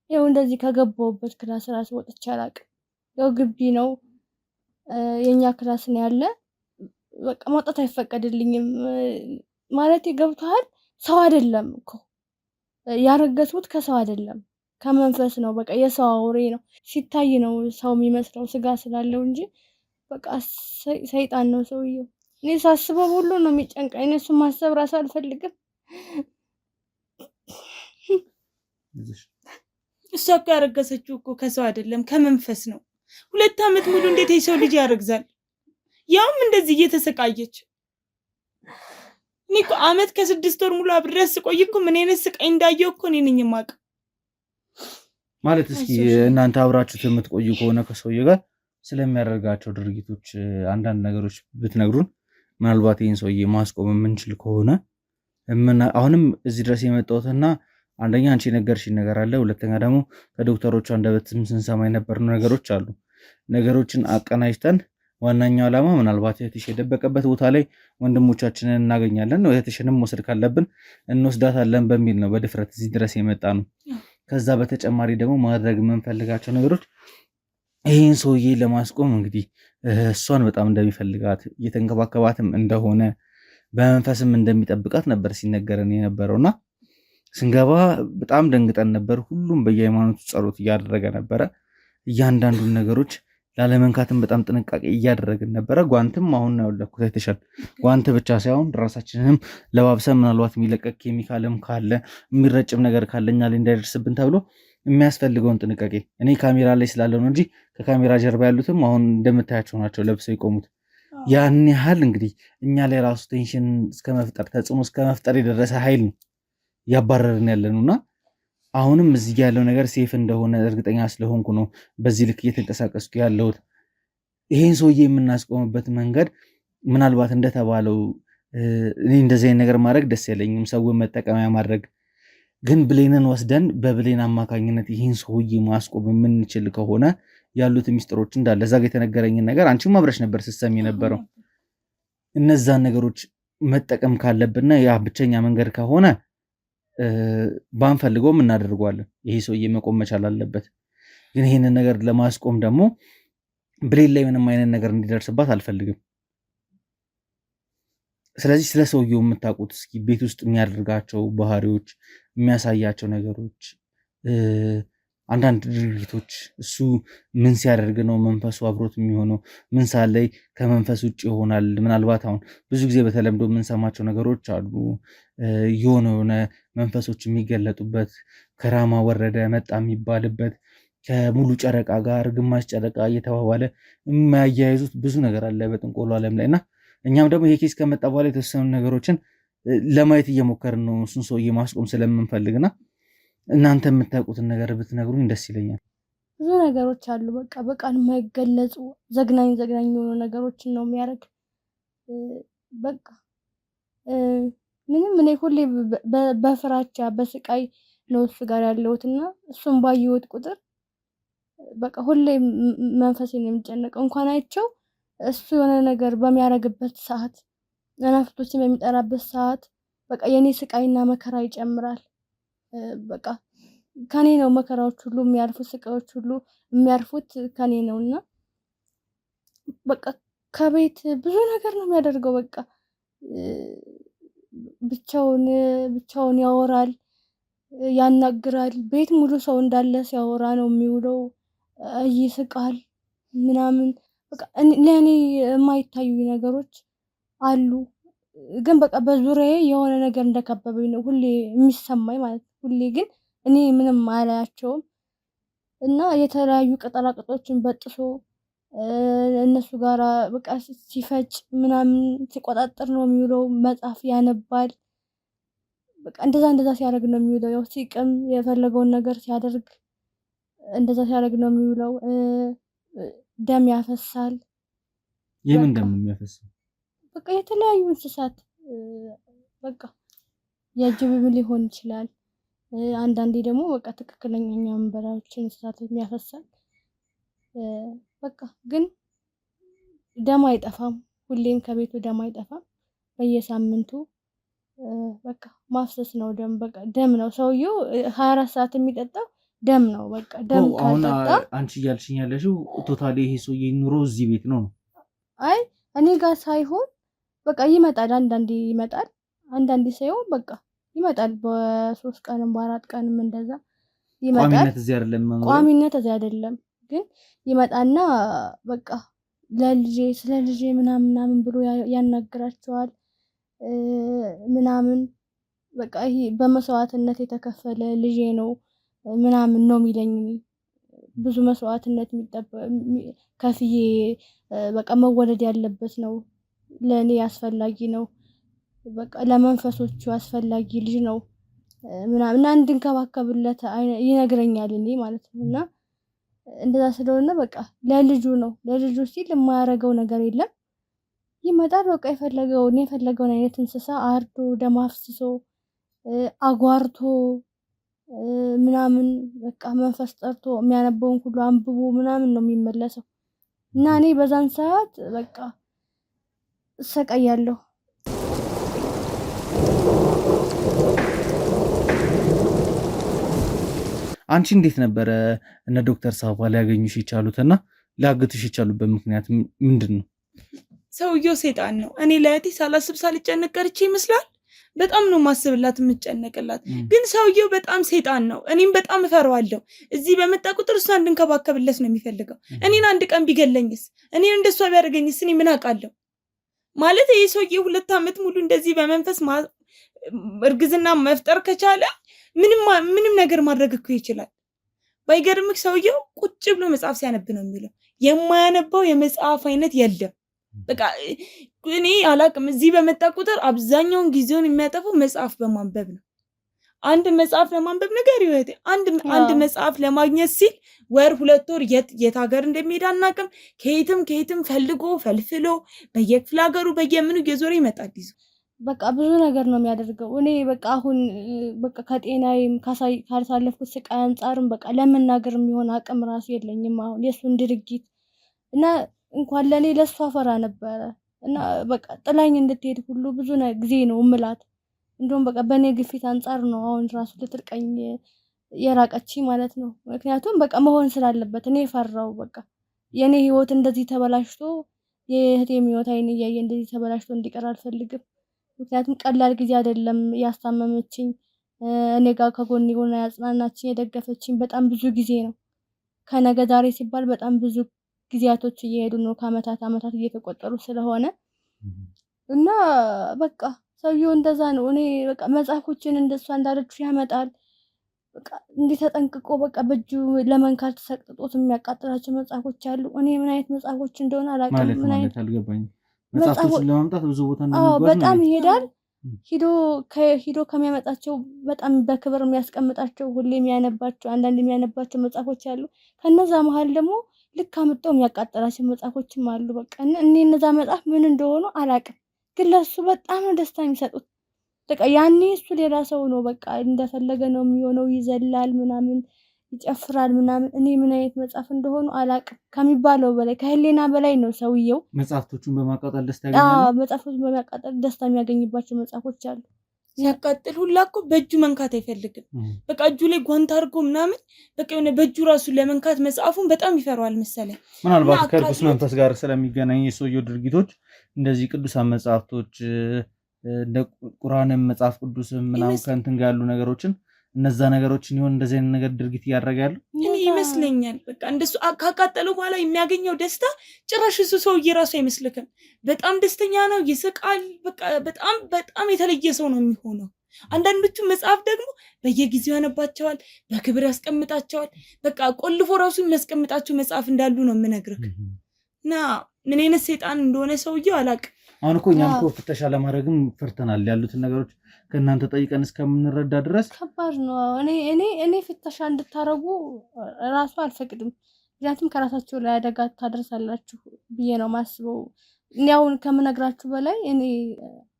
ያው እንደዚህ ከገባሁበት ክላስ ራስ ወጥቼ አላውቅም። ያው ግቢ ነው የኛ ክላስ ነው ያለ። በቃ መውጣት አይፈቀድልኝም ማለት ገብቶሃል። ሰው አይደለም እኮ ያረገዝኩት ከሰው አይደለም ከመንፈስ ነው። በቃ የሰው አውሬ ነው ሲታይ ነው ሰው የሚመስለው ስጋ ስላለው እንጂ በቃ ሰይጣን ነው ሰውየው። እኔ ሳስበው ሁሉ ነው የሚጨንቀኝ። እኔ እሱን ማሰብ ራሱ አልፈልግም። እሷ እኮ ያረገዘችው እኮ ከሰው አይደለም ከመንፈስ ነው። 2 ዓመት ሙሉ እንዴት የሰው ልጅ ያረግዛል? ያውም እንደዚህ እየተሰቃየች። እኔ እኮ ዓመት ከ6 ወር ሙሉ አብሬያት ስቆይ እኮ ምን አይነት ስቃይ እንዳየሁ እኮ እኔ ነኝ የማውቀው። ማለት እስኪ እናንተ አብራችሁት የምትቆዩ ከሆነ ከሰውዬው ጋር ስለሚያደርጋቸው ድርጊቶች አንዳንድ ነገሮች ብትነግሩን ምናልባት ይህን ሰውዬ ማስቆም የምንችል ከሆነ አሁንም እዚህ ድረስ የመጣሁትና አንደኛ አንቺ የነገርሽኝ ነገር አለ፣ ሁለተኛ ደግሞ ከዶክተሮቹ አንደበትም ስንሰማ የነበሩ ነገሮች አሉ። ነገሮችን አቀናጅተን ዋናኛው ዓላማ ምናልባት እህትሽ የደበቀበት ቦታ ላይ ወንድሞቻችንን እናገኛለን፣ እህትሽንም መውሰድ ካለብን እንወስዳታለን በሚል ነው በድፍረት እዚህ ድረስ የመጣ ነው። ከዛ በተጨማሪ ደግሞ ማድረግ የምንፈልጋቸው ነገሮች ይህን ሰውዬ ለማስቆም እንግዲህ እሷን በጣም እንደሚፈልጋት እየተንከባከባትም እንደሆነ በመንፈስም እንደሚጠብቃት ነበር ሲነገረን የነበረውና ስንገባ በጣም ደንግጠን ነበር። ሁሉም በየሃይማኖቱ ጸሎት እያደረገ ነበረ። እያንዳንዱን ነገሮች ላለመንካትም በጣም ጥንቃቄ እያደረግን ነበረ። ጓንትም አሁን ነው ያለኩት አይተሻል። ጓንት ብቻ ሳይሆን ራሳችንንም ለባብሰን ምናልባት የሚለቀቅ ኬሚካልም ካለ የሚረጭም ነገር ካለኛ ላይ እንዳይደርስብን ተብሎ የሚያስፈልገውን ጥንቃቄ እኔ ካሜራ ላይ ስላለው ነው እንጂ ከካሜራ ጀርባ ያሉትም አሁን እንደምታያቸው ናቸው ለብሰው የቆሙት። ያን ያህል እንግዲህ እኛ ላይ ራሱ ቴንሽን እስከመፍጠር ተጽዕኖ እስከመፍጠር የደረሰ ኃይል ነው ያባረርን ያለነውና አሁንም እዚህ ያለው ነገር ሴፍ እንደሆነ እርግጠኛ ስለሆንኩ ነው በዚህ ልክ እየተንቀሳቀስኩ ያለሁት። ይሄን ሰውዬ የምናስቆምበት መንገድ ምናልባት እንደተባለው እኔ እንደዚህ አይነት ነገር ማድረግ ደስ ያለኝም ሰውን መጠቀሚያ ማድረግ ግን ብሌንን ወስደን በብሌን አማካኝነት ይህን ሰውዬ ማስቆም የምንችል ከሆነ ያሉት ሚስጥሮች እንዳለ እዛ ጋ የተነገረኝን ነገር አንቺም አብረሽ ነበር ስትሰሚ የነበረው። እነዛን ነገሮች መጠቀም ካለብንና ያ ብቸኛ መንገድ ከሆነ ባንፈልገውም እናደርገዋለን። ይሄ ሰውዬ መቆም መቻል አለበት። ግን ይህንን ነገር ለማስቆም ደግሞ ብሌን ላይ ምንም አይነት ነገር እንዲደርስባት አልፈልግም። ስለዚህ ስለ ሰውየው የምታውቁት እስኪ ቤት ውስጥ የሚያደርጋቸው ባህሪዎች፣ የሚያሳያቸው ነገሮች፣ አንዳንድ ድርጊቶች እሱ ምን ሲያደርግ ነው መንፈሱ አብሮት የሚሆነው? ምን ሰዓት ላይ ከመንፈስ ውጭ ይሆናል? ምናልባት አሁን ብዙ ጊዜ በተለምዶ የምንሰማቸው ነገሮች አሉ። የሆነ መንፈሶች የሚገለጡበት ከራማ ወረደ መጣ የሚባልበት ከሙሉ ጨረቃ ጋር ግማሽ ጨረቃ እየተባባለ የሚያያይዙት ብዙ ነገር አለ በጥንቆሎ ዓለም ላይ እና እኛም ደግሞ ይሄ ኬስ ከመጣ በኋላ የተወሰኑ ነገሮችን ለማየት እየሞከርን ነው እሱን ሰውዬ ማስቆም ስለምንፈልግና እናንተ የምታውቁትን ነገር ብትነግሩኝ ደስ ይለኛል። ብዙ ነገሮች አሉ። በቃ በቃል የማይገለጹ ዘግናኝ የሆኑ ነገሮችን ነው የሚያደርግ። በቃ ምንም እኔ ሁሌ በፍራቻ በስቃይ ነው እሱ ጋር ያለሁትና እሱን ባየሁት ቁጥር በቃ ሁሌ መንፈሴን የሚጨነቀው እንኳን አይቼው እሱ የሆነ ነገር በሚያደርግበት ሰዓት ነፍቶችን በሚጠራበት ሰዓት በቃ የኔ ስቃይና መከራ ይጨምራል። በቃ ከኔ ነው መከራዎች ሁሉ የሚያልፉት፣ ስቃዮች ሁሉ የሚያርፉት ከኔ ነውና በቃ ከቤት ብዙ ነገር ነው የሚያደርገው። በቃ ብቻውን ያወራል፣ ያናግራል። ቤት ሙሉ ሰው እንዳለ ሲያወራ ነው የሚውለው። ይስቃል ምናምን በቃ ለኔ የማይታዩ ነገሮች አሉ። ግን በቃ በዙሪያዬ የሆነ ነገር እንደከበበኝ ነው ሁሌ የሚሰማኝ ማለት ነው። ሁሌ ግን እኔ ምንም አላያቸውም እና የተለያዩ ቅጠላቅጦችን በጥሶ እነሱ ጋራ በቃ ሲፈጭ ምናምን ሲቆጣጠር ነው የሚውለው። መጽሐፍ ያነባል። በቃ እንደዛ ሲያደርግ ነው የሚውለው። ያው ሲቅም የፈለገውን ነገር ሲያደርግ እንደዛ ሲያደርግ ነው የሚውለው። ደም ያፈሳል። የምን ደም ነው የሚያፈሳው? በቃ የተለያዩ እንስሳት በቃ የጅብም ሊሆን ይችላል። አንዳንዴ ደግሞ በቃ ትክክለኛ መንበራዎችን እንስሳት የሚያፈሳል። በቃ ግን ደም አይጠፋም፣ ሁሌም ከቤቱ ደም አይጠፋም። በየሳምንቱ በቃ ማፍሰስ ነው ደም። በቃ ደም ነው ሰውየው 24 ሰዓት የሚጠጣው ደም ነው። በቃ ደም ካልጠጣ አንቺ እያልሽኝ ያለሽው ቶታሊ ይሄ ሰውዬ ኑሮ እዚህ ቤት ነው? አይ እኔ ጋር ሳይሆን በቃ ይመጣል፣ አንዳንዴ ይመጣል፣ አንዳንዴ ሳይሆን በቃ ይመጣል። በ3 ቀንም በ4 ቀንም እንደዛ ይመጣል። ቋሚነት እዚህ አይደለም ማለት ቋሚነት እዚህ አይደለም፣ ግን ይመጣና በቃ ለልጄ ስለ ልጄ ምናምን ብሎ ያናግራቸዋል ምናምን። በቃ ይሄ በመስዋዕትነት የተከፈለ ልጄ ነው ምናምን ነው የሚለኝ። ብዙ መስዋዕትነት ከፍዬ በቃ መወለድ ያለበት ነው፣ ለእኔ አስፈላጊ ነው፣ በቃ ለመንፈሶቹ አስፈላጊ ልጅ ነው ምናምን እንድንከባከብለት ይነግረኛል እኔ ማለት ነው። እና እንደዛ ስለሆነ በቃ ለልጁ ነው፣ ለልጁ ሲል የማያደርገው ነገር የለም። ይመጣል በቃ የፈለገውን አይነት እንስሳ አርዶ ደም አፍስሶ አጓርቶ ምናምን በቃ መንፈስ ጠርቶ የሚያነበውን ሁሉ አንብቦ ምናምን ነው የሚመለሰው። እና እኔ በዛን ሰዓት በቃ እሰቃያለሁ። አንቺ እንዴት ነበረ እነ ዶክተር ሳባ ሊያገኙሽ የቻሉትና ሊያግቱሽ የቻሉበት ምክንያት ምንድን ነው? ሰውየው ሴጣን ነው። እኔ ለእህቴ ሳላስብ ሳልጨነቅ ቀርቼ ይመስላል። በጣም ነው ማስብላት የምጨነቅላት። ግን ሰውየው በጣም ሴጣን ነው። እኔም በጣም እፈራዋለሁ። እዚህ በመጣ ቁጥር እሷ እንድንከባከብለት ነው የሚፈልገው። እኔን አንድ ቀን ቢገለኝስ? እኔን እንደሷ ቢያደርገኝስ? እኔ ምን አውቃለሁ? ማለት ይህ ሰውዬ 2 ዓመት ሙሉ እንደዚህ በመንፈስ እርግዝና መፍጠር ከቻለ ምንም ነገር ማድረግ እኮ ይችላል። ባይገርምክ ሰውየው ቁጭ ብሎ መጽሐፍ ሲያነብ ነው የሚለው። የማያነባው የመጽሐፍ አይነት የለም። በቃ እኔ አላቅም። እዚህ በመጣ ቁጥር አብዛኛውን ጊዜውን የሚያጠፋው መጽሐፍ በማንበብ ነው። አንድ መጽሐፍ ለማንበብ ነገር ይወት አንድ መጽሐፍ ለማግኘት ሲል 1-2 ወር የት ሀገር እንደሚሄድ አናቅም። ከየትም ፈልፍሎ በየክፍለ ሀገሩ በየምኑ እየዞረ ይመጣል ይዞ። በቃ ብዙ ነገር ነው የሚያደርገው። እኔ በቃ አሁን በቃ ከጤናዬም ካሳለፍኩት ስቃይ አንጻርም በቃ ለመናገር የሚሆን አቅም ራሱ የለኝም አሁን የሱን ድርጊት እና እንኳን ለኔ ለሷ ፈራ ነበረ። እና በቃ ጥላኝ እንድትሄድ ሁሉ ብዙ ጊዜ ነው እምላት። እንደውም በቃ በኔ ግፊት አንጻር ነው አሁን ራሱ ልትርቀኝ የራቀች ማለት ነው። ምክንያቱም በቃ መሆን ስላለበት እኔ ፈራው። በቃ የኔ ህይወት እንደዚህ ተበላሽቶ የእህቴም ህይወት አይን እያየ እንደዚህ ተበላሽቶ እንዲቀር አልፈልግም። ምክንያቱም ቀላል ጊዜ አይደለም ያስታመመችኝ፣ እኔ ጋር ከጎኔ ሆና ያጽናናችኝ የደገፈችኝ በጣም ብዙ ጊዜ ነው። ከነገ ዛሬ ሲባል በጣም ብዙ ጊዜያቶች እየሄዱ ነው፣ ከአመታት እየተቆጠሩ ስለሆነ እና በቃ ሰውየው እንደዛ ነው። እኔ በቃ መጽሐፎችን እንደሷ እንዳለች ያመጣል። በቃ እንዲህ ተጠንቅቆ በቃ በእጁ ለመንካት ተሰቅጥጦት የሚያቃጥላቸው መጽሐፎች አሉ። እኔ ምን አይነት መጽሐፎች እንደሆነ አላውቅም። ምን አይነት አልገባኝም። መጽሐፎችን ለማምጣት ብዙ ቦታ እንደሚጓዝ በጣም ይሄዳል። ሂዶ ከሚያመጣቸው በጣም በክብር የሚያስቀምጣቸው ሁሌ የሚያነባቸው አንዳንድ የሚያነባቸው መጽሐፎች አሉ። ከነዛ መሀል ደግሞ ልክ አምጥቶ የሚያቃጥላቸው መጽሐፎችም አሉ። በቃ እኔ እነዛ መጽሐፍ ምን እንደሆኑ አላውቅም፣ ግን ለሱ በጣም ደስታ የሚሰጡት በቃ ያኔ እሱ ሌላ ሰው ነው። በቃ እንደፈለገ ነው የሚሆነው፣ ይዘላል ምናምን ይጨፍራል ምናምን። እኔ ምን አይነት መጽሐፍ እንደሆኑ አላውቅም። ከሚባለው በላይ ከህሊና በላይ ነው ሰውየው። መጽሐፍቶቹን በማቃጠል ደስታ ያገኛል። መጽሐፍቶቹን በማቃጠል ደስታ የሚያገኝባቸው መጽሐፎች አሉ። ሲያቃጥል ሁላ እኮ በእጁ መንካት አይፈልግም። በቃ እጁ ላይ ጓንት አድርጎ ምናምን በቃ የሆነ በእጁ ራሱ ለመንካት መጽሐፉን በጣም ይፈራዋል መሰለኝ። ምናልባት ከርኩስ መንፈስ ጋር ስለሚገናኝ የሰውየው ድርጊቶች እንደዚህ ቅዱሳን መጽሐፍቶች እንደ ቁርአንም መጽሐፍ ቅዱስም ምናምን ከእንትን ጋር ያሉ ነገሮችን እነዛ ነገሮችን ይሆን እንደዚህ አይነት ነገር ድርጊት እያደረጋሉ እኔ ይመስለኛል። በቃ እንደሱ ካቃጠለው በኋላ የሚያገኘው ደስታ ጭራሽ እሱ ሰውዬ ራሱ አይመስልክም። በጣም ደስተኛ ነው፣ ይስቃል። በቃ በጣም የተለየ ሰው ነው የሚሆነው። አንዳንዶቹ መጽሐፍ ደግሞ በየጊዜው ያነባቸዋል፣ በክብር ያስቀምጣቸዋል። በቃ ቆልፎ ራሱ የሚያስቀምጣቸው መጽሐፍ እንዳሉ ነው የምነግርህ። እና ምን አይነት ሰይጣን እንደሆነ ሰውዬው አላውቅም። አሁን እኮ እኛም እኮ ፍተሻ ለማድረግም ፈርተናል። ያሉትን ነገሮች ከእናንተ ጠይቀን እስከምንረዳ ድረስ ከባድ ነው። እኔ ፍተሻ እንድታረጉ ራሱ አልፈቅድም። ምክንያቱም ከራሳችሁ ላይ አደጋ ታደርሳላችሁ ብዬ ነው ማስበው። እኔ አሁን ከምነግራችሁ በላይ እኔ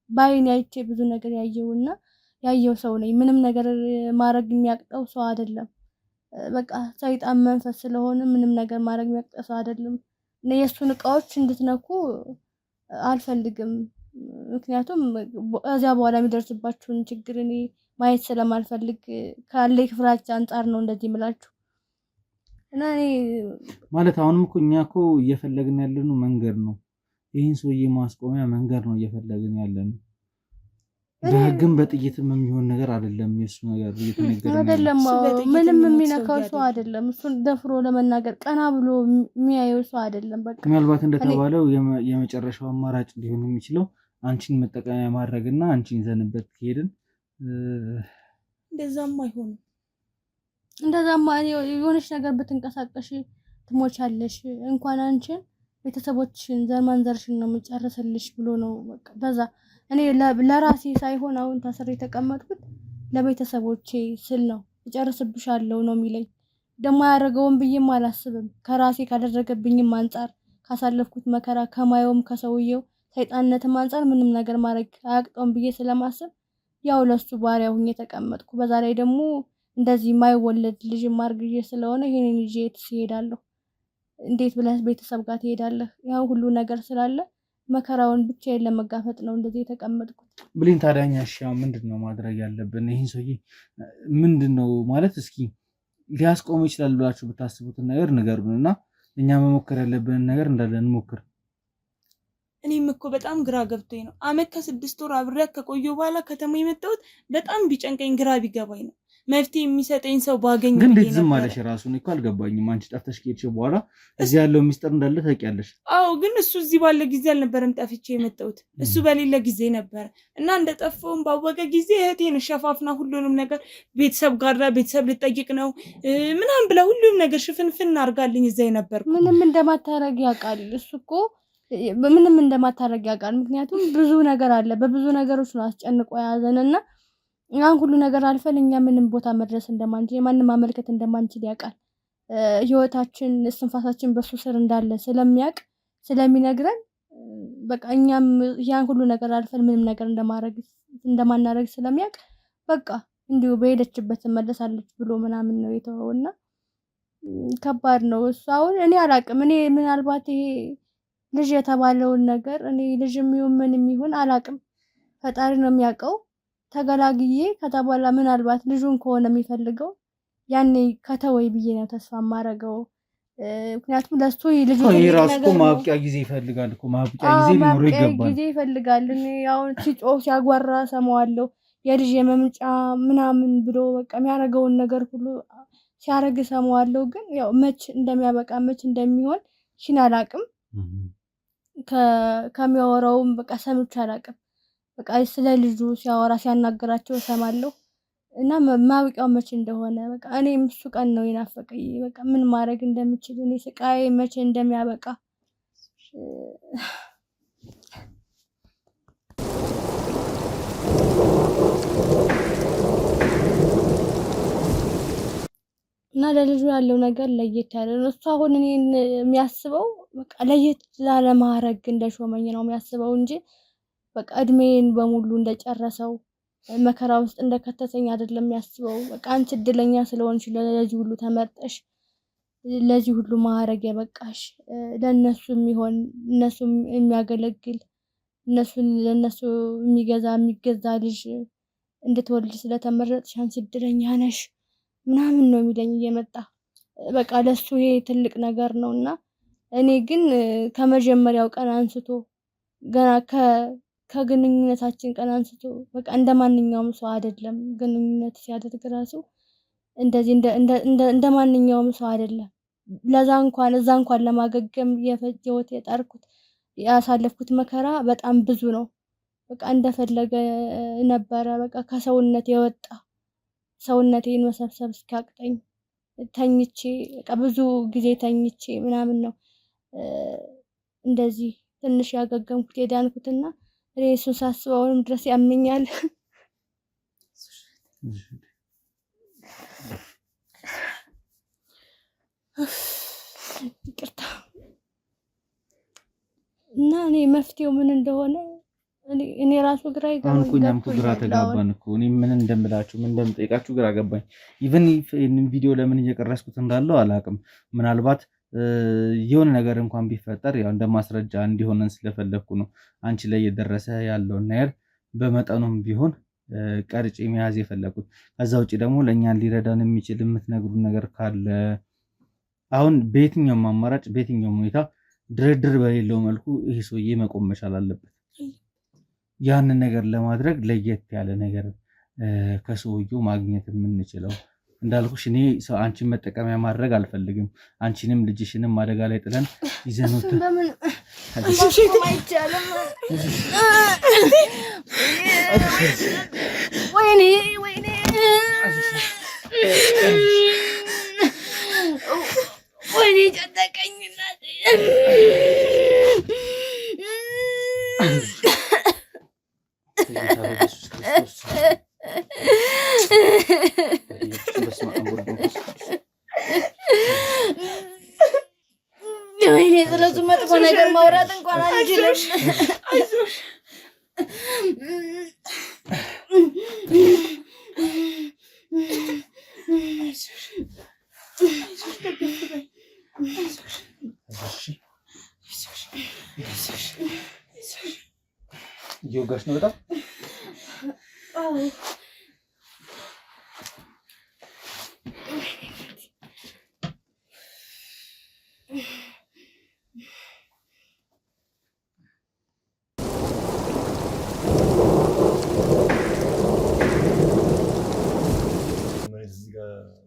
ባይኔ አይቼ ብዙ ነገር ያየው ሰው ነኝ። ምንም ነገር ማድረግ የሚያቅተው ሰው አይደለም። በቃ ሰይጣን መንፈስ ስለሆነ ምንም ነገር ማድረግ የሚያቅተው ሰው አይደለም። የሱን እቃዎች እንድትነኩ አልፈልግም። ምክንያቱም እዚያ በኋላ የሚደርስባችሁን ችግር እኔ ማየት ስለማልፈልግ ካለኝ ፍራቻ አንጻር ነው እንደዚህ የምላችሁ። እና እኔ ማለት አሁንም እኮ እኛ እኮ እየፈለግን ያለነው መንገድ ነው። ይህን ሰውዬ ማስቆሚያ መንገድ ነው እየፈለግን ያለነው። በህግም በጥይትም የሚሆን ነገር አይደለም። የሱ ነገር እየተነገረ አይደለም። ምንም የሚነካው ሰው አይደለም። እሱን ደፍሮ ለመናገር ቀና ብሎ የሚያየው ሰው አይደለም። በቃ ምናልባት እንደተባለው የመጨረሻው አማራጭ ሊሆን የሚችለው አንቺን መጠቀሚያ ማድረግና አንቺን ዘንበት ከሄድን እንደዛም አይሆንም። እንደዛማ የሆነች ነገር ብትንቀሳቀሽ ትሞቻለሽ። እንኳን አንቺን ቤተሰቦችሽን ዘርሽን ነው የምጨርስልሽ ብሎ ነው በቃ በዛ። እኔ ለራሴ ሳይሆን አሁን ታስሬ የተቀመጥኩት ለቤተሰቦቼ ስል ነው እጨርስብሻለሁ ነው የሚለኝ። ደግሞ ያደረገውን ብዬም አላስብም። ከራሴ ካደረገብኝም አንጻር ካሳለፍኩት መከራ ከማየውም ከሰውየው ሰይጣንነትም አንጻር ምንም ነገር ማድረግ አያቅጠውም ብዬ ስለማስብ ያው ለሱ ባሪያ ሁኜ ተቀመጥኩ። በዛ ላይ ደግሞ እንደዚህ የማይወለድ ልጅ ማርግዬ ስለሆነ ይሄንን ልጅ ትሄዳለሁ። እንዴት ብለህ ቤተሰብ ጋር ትሄዳለህ? ያው ሁሉ ነገር ስላለ መከራውን ብቻዬን ለመጋፈጥ ነው እንደዚህ የተቀመጥኩት። ብሌን ታዲያኛ ምንድነው ማድረግ ያለብን? ይህን ሰውዬ ምንድነው ማለት እስኪ ሊያስቆም ይችላል ብላችሁ ብታስቡትን ነገር ንገሩን እና እኛ መሞከር ያለብንን ነገር እንዳለ እንሞክር። እኔም እኮ በጣም ግራ ገብቶኝ ነው። አመት ከ6 ወር አብሬያት ከቆየሁ በኋላ ከተማ የመጣሁት በጣም ቢጨንቀኝ ግራ ቢገባኝ ነው። መፍትሄ የሚሰጠኝ ሰው ባገኝ ግን እንዴት ዝም አለሽ? ራሱን እኮ አልገባኝም። አንቺ ጠፍተሽ ከሄድሽ በኋላ እዚህ ያለው ሚስጥር እንዳለ ታውቂያለሽ? አዎ፣ ግን እሱ እዚህ ባለ ጊዜ አልነበረም ጠፍቼ የመጣሁት። እሱ በሌለ ጊዜ ነበር እና እንደጠፋሁም ባወቀ ጊዜ እህቴን ሸፋፍና ሁሉንም ነገር ቤተሰብ ጋር ቤተሰብ ልጠይቅ ነው ምናምን ብላ ሁሉም ነገር ሽፍንፍን አድርጋልኝ እዛ ነበርኩ። ምንም እንደማታረግ ያውቃል እሱ እኮ ምንም እንደማታረግ ያውቃል። ምክንያቱም ብዙ ነገር አለ፣ በብዙ ነገሮች ነው አስጨንቆ ያዘንና ያን ሁሉ ነገር አልፈን እኛ ምንም ቦታ መድረስ እንደማንችል ማንንም ማመልከት እንደማንችል ያውቃል። ህይወታችን እስትንፋሳችን በሱ ስር እንዳለ ስለሚያውቅ ስለሚነግረን በቃ እኛም ያን ሁሉ ነገር አልፈን ምንም ነገር እንደማናረግ ስለሚያውቅ በቃ እንዲሁ በሄደችበት መለሳለች ብሎ ምናምን ነው የተወውና ከባድ ነው እሱ። አሁን እኔ አላቅም። እኔ ምናልባት ይሄ ልጅ የተባለውን ነገር እኔ ልጅ የሚሆን ምን የሚሆን አላቅም፣ ፈጣሪ ነው የሚያውቀው። ተገላግዬ ከተባላ ምናልባት ልጁን ከሆነ የሚፈልገው ያኔ ከተወይ ብዬ ነው ተስፋ ማረገው። ምክንያቱም ለሱ ልጁ ራሱ ማብቂያ ጊዜ ይፈልጋል እኮ ማብቂያ ጊዜ ሊኖር ይገባል። ጊዜ ይፈልጋል። እኔ አሁን ሲጮህ ሲያጓራ ሰማዋለሁ የልጅ የመምጫ ምናምን ብሎ በቃ የሚያረገውን ነገር ሁሉ ሲያረግ ሰማዋለሁ። ግን ያው መች እንደሚያበቃ መች እንደሚሆን ሽን አላቅም። ከሚያወራውም በቃ ሰምቼ አላቅም። በቃ ስለ ልጁ ሲያወራ ሲያናገራቸው እሰማለሁ እና ማብቂያው መቼ እንደሆነ በቃ እኔም እሱ ቀን ነው የናፈቀኝ። በቃ ምን ማድረግ እንደምችል እኔ ስቃይ መቼ እንደሚያበቃ እና ለልጁ ያለው ነገር ለየት ያለ ነው። እሱ አሁን እኔን የሚያስበው በቃ ለየት ላለ ማዕረግ እንደሾመኝ ነው የሚያስበው እንጂ በቃ እድሜን በሙሉ እንደጨረሰው መከራ ውስጥ እንደከተተኝ አይደለም የሚያስበው። በቃ አንቺ እድለኛ ስለሆንሽ ለዚህ ሁሉ ተመርጠሽ ለዚህ ሁሉ ማዕረግ የበቃሽ ለነሱ የሚሆን እነሱ የሚያገለግል ለነሱ የሚገዛ ልጅ እንድትወልድ ስለተመረጥሽ አንቺ እድለኛ ነሽ ምናምን ነው የሚለኝ እየመጣ በቃ ለሱ ይሄ ትልቅ ነገር ነውና እኔ ግን ከመጀመሪያው ቀን አንስቶ ገና ከግንኙነታችን ቀን አንስቶ በቃ እንደማንኛውም ሰው አይደለም። ግንኙነት ሲያደርግ ራሱ እንደዚህ እንደ ማንኛውም ሰው አይደለም። እዛ እንኳን ለማገገም የፈጀሁት የጣርኩት ያሳለፍኩት መከራ በጣም ብዙ ነው። በቃ እንደፈለገ ነበረ። በቃ ከሰውነት የወጣ ሰውነቴን መሰብሰብ እስኪያቅተኝ ተኝቼ በቃ ብዙ ጊዜ ተኝቼ ምናምን ነው እንደዚህ ትንሽ ያገገምኩት የዳንኩትና እኔ እሱን ሳስበው አሁንም ድረስ ያመኛል። ይቅርታ እና እኔ መፍትሄው ምን እንደሆነ እኔ ራሱ ግራ ይገባኝ። እኛም ግራ ተጋባን እኮ እኔ ምን እንደምላችሁ ምን እንደምጠይቃችሁ ግራ ገባኝ። ኢቭን ይሄንን ቪዲዮ ለምን እየቀረስኩት እንዳለው አላውቅም። ምናልባት የሆነ ነገር እንኳን ቢፈጠር ያው እንደማስረጃ እንዲሆነን ስለፈለኩ ነው አንቺ ላይ የደረሰ ያለውን ነገር በመጠኑም ቢሆን ቀርጬ መያዝ የፈለኩት። ከዛ ውጪ ደግሞ ለእኛን ሊረዳን የሚችል የምትነግሩን ነገር ካለ አሁን በየትኛውም አማራጭ በየትኛውም ሁኔታ ድርድር በሌለው መልኩ ይሄ ሰውዬ መቆም መቻል አለበት። ያንን ነገር ለማድረግ ለየት ያለ ነገር ከሰውየው ማግኘት የምንችለው እንዳልኩሽ እኔ አንቺን መጠቀሚያ ማድረግ አልፈልግም። አንቺንም ልጅሽንም አደጋ ላይ ጥለን ይዘኑት ወይኔ ጨነቀኝ ወይኔ ስለሱ መጥፎ ነገር ማውራት እንኳን አንችልም። እየወጋሽ ነው በጣም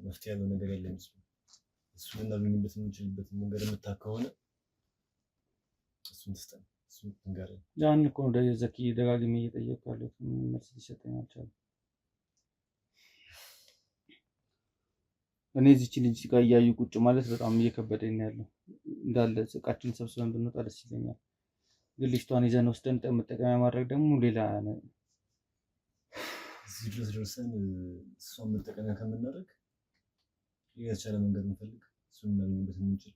መፍትሄ ያለው ነገር ያለ ይመስላል። እሱን እናገኝበት የምንችልበትን መንገድ የምታውቅ ከሆነ እሱን ትስጠን። እሱን እንገረን። ያን እኮ ነው ዘኪ ደጋግሜ እየጠየቅኩ ያለሁት መልስ ሊሰጠኝ አልቻለም። እኔ እዚች ልጅ ጋር እያዩ ቁጭ ማለት በጣም እየከበደኝ ነው ያለው። እንዳለ እቃችን ሰብስበን ብንወጣ ደስ ይለኛል፣ ግን ልጅቷን ይዘን ወስደን መጠቀሚያ ማድረግ ደግሞ ሌላ ነው። እዚህ ድረስ ደርሰን እሷን መጠቀሚያ ከምናደርግ የተቻለ መንገድ እንፈልግ፣ እሱን እናገኝበት የምንችል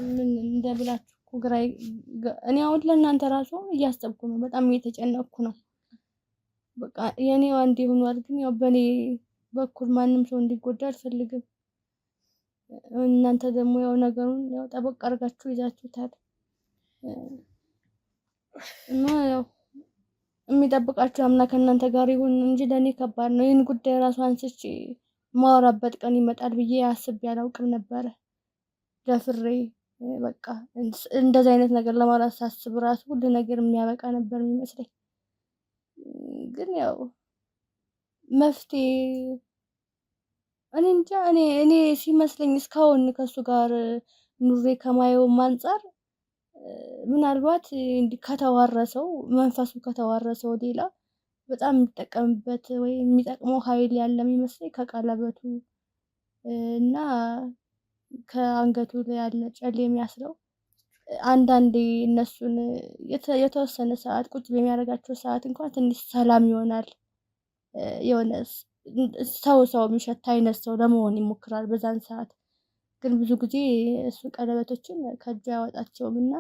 ምን እንደብላችሁ እኮ ግራ እኔ አሁን ለእናንተ ራሱ እያሰብኩ ነው። በጣም እየተጨነቅኩ ነው። በቃ የኔው አንድ ሆኗል፣ ግን ያው በኔ በኩል ማንም ሰው እንዲጎዳ አልፈልግም። እናንተ ደግሞ ያው ነገሩን ያው ጠበቅ አድርጋችሁ ይዛችሁታል እና ያው የሚጠብቃችሁ አምላክ ከእናንተ ጋር ይሁን እንጂ ለእኔ ከባድ ነው። ይህን ጉዳይ ራሱ አንስቼ ማወራበት ቀን ይመጣል ብዬ አስቤ አላውቅም ነበረ። ደፍሬ በቃ እንደዚህ አይነት ነገር ለማውራት ሳስብ ራሱ ሁሉ ነገር የሚያበቃ ነበር የሚመስለኝ። ግን ያው መፍትሄ እኔ እንጃ እኔ ሲመስለኝ እስካሁን ከሱ ጋር ኑሬ ከማየውም አንፃር ምናልባት ከተዋረሰው መንፈሱ ከተዋረሰው ሌላ በጣም የሚጠቀምበት ወይ የሚጠቅመው ኃይል ያለ የሚመስለኝ ከቀለበቱ እና ከአንገቱ ላይ ያለ ጨሌ የሚያስረው አንዳንዴ እነሱን የተወሰነ ሰዓት ቁጭ በሚያደርጋቸው ሰዓት እንኳን ትንሽ ሰላም ይሆናል። የሆነ ሰው የሚሸት አይነት ሰው ለመሆን ይሞክራል በዛን ሰዓት። ግን ብዙ ጊዜ እሱ ቀለበቶችን ከእጁ ያወጣቸውም እና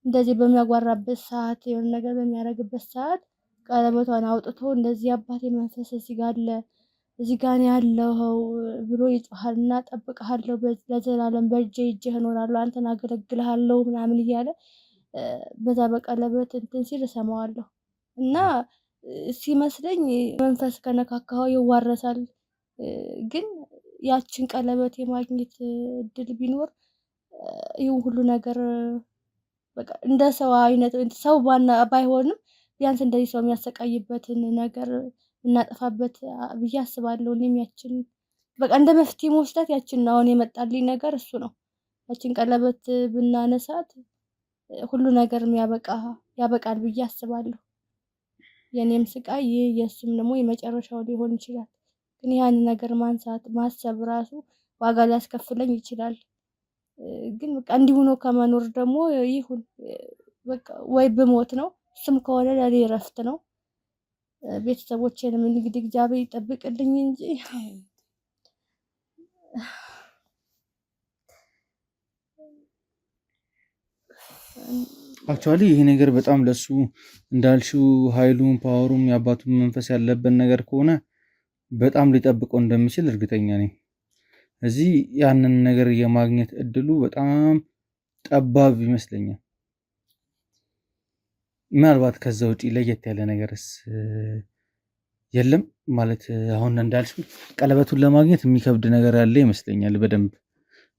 እንደዚህ በሚያጓራበት ሰዓት የሆነ ነገር በሚያደርግበት ሰዓት ቀለበቷን አውጥቶ እንደዚህ አባቴ መንፈስ እዚህ ጋር አለ እዚህ ጋር ያለው ብሎ ይጮሃልና ጠብቀሃለሁ፣ ለዘላለም በእጄ ይዤህ እኖራለሁ፣ አንተን አገለግልሃለሁ ምናምን እያለ በዛ በቀለበት እንትን ሲል እሰማዋለሁ እና ሲመስለኝ መንፈስ ከነካካው ይዋረሳል። ግን ያችን ቀለበት የማግኘት እድል ቢኖር ይሁን ሁሉ ነገር በቃ እንደ ሰው አይነት ሰው ባይሆንም ቢያንስ እንደዚህ ሰው የሚያሰቃይበትን ነገር እናጠፋበት ብዬ አስባለሁ። እኔም ያችን በቃ እንደ መፍትሄ መወስዳት ያችን ነው አሁን የመጣልኝ ነገር እሱ ነው። ያችን ቀለበት ብናነሳት ሁሉ ነገር ያበቃል ብዬ አስባለሁ። የኔም ስቃይ የእሱም ደግሞ የመጨረሻው ሊሆን ይችላል። ግን ያን ነገር ማሰብ ራሱ ዋጋ ሊያስከፍለኝ ይችላል። ግን በቃ እንዲሁ ነው ከመኖር ደግሞ ይሁን በቃ ወይ ብሞት ነው፣ እሱም ከሆነ ለኔ እረፍት ነው። ቤተሰቦቼንም እንግዲህ እግዚአብሔር ይጠብቅልኝ እንጂ አክቹአሊ ይሄ ነገር በጣም ለሱ እንዳልሽው ኃይሉም ፓወሩም የአባቱም መንፈስ ያለበት ነገር ከሆነ በጣም ሊጠብቀው እንደሚችል እርግጠኛ ነኝ። እዚህ ያንን ነገር የማግኘት እድሉ በጣም ጠባብ ይመስለኛል። ምናልባት ከዛ ውጪ ለየት ያለ ነገርስ የለም ማለት አሁን እንዳልሽው ቀለበቱን ለማግኘት የሚከብድ ነገር ያለ ይመስለኛል በደንብ።